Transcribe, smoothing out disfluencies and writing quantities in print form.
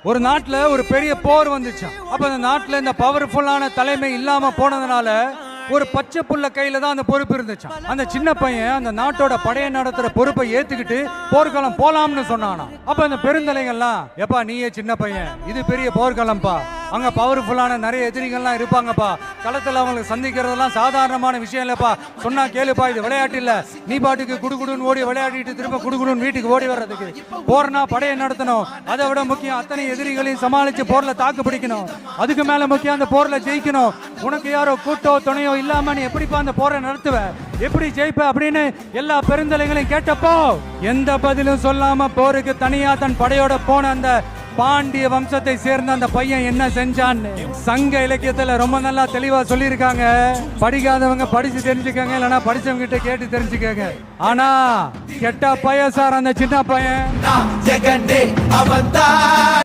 ஒரு நாட்டுல ஒரு பெரிய போர் வந்துச்சாம். அப்ப அந்த நாட்டுல இந்த பவர்ஃபுல்லான தலைமை இல்லாம போனதுனால ஒரு பச்சை புள்ள கையில தான் அந்த பொறுப்பு இருந்துச்சாம். அந்த சின்ன பையன் அந்த நாட்டோட படையை நடத்துற பொறுப்பை ஏத்துக்கிட்டு போர்க்களம் போலாம்னு சொன்னானா. அப்ப அந்த பெருந்தலைங்கள்லாம், எப்பா நீயே சின்ன பையன், இது பெரிய போர்க்களம்பா, அங்க பவர்ஃபுல்லான நிறைய எதிரிகள்லாம் இருப்பாங்கப்பா, களத்துல அவங்களுக்கு சந்திக்கிறதெல்லாம் சாதாரணமான விஷயம் இல்லப்பா, சொன்னா கேளுப்பா, இது விளையாட்டு இல்ல, நீ பாட்டுக்கு குடுகுடுன்னு ஓடி விளையாடிட்டு திரும்ப குடுகுடுன்னு வீட்டுக்கு ஓடி வர்றதுக்கு, போர்னா படையை நடத்தணும், அதை விட முக்கியம் அத்தனை எதிரிகளையும் சமாளிச்சு போர்ல தாக்கு பிடிக்கணும், அதுக்கு மேல முக்கியம் அந்த போர்ல ஜெயிக்கணும், உனக்கு யாரோ கூட்டோ துணையோ இல்லாம நீ எப்படிப்பா அந்த போரை நடத்துவ, எப்படி ஜெயிப்ப அப்படின்னு எல்லா பெருந்தலைகளையும் கேட்டப்போ எந்த பதிலும் சொல்லாம போருக்கு தனியா தன் படையோட போன அந்த பாண்டிய வம்சத்தை சேர்ந்த அந்த பையன் என்ன செஞ்சான்னு சங்க இலக்கியத்துல ரொம்ப நல்லா தெளிவா சொல்லியிருக்காங்க. படிக்காதவங்க படிச்சு தெரிஞ்சுக்கங்க, இல்லைன்னா படிச்சவங்க கிட்ட கேட்டு தெரிஞ்சுக்கங்க. ஆனா கெட்ட பையன் சார் அந்த சின்ன பையன்.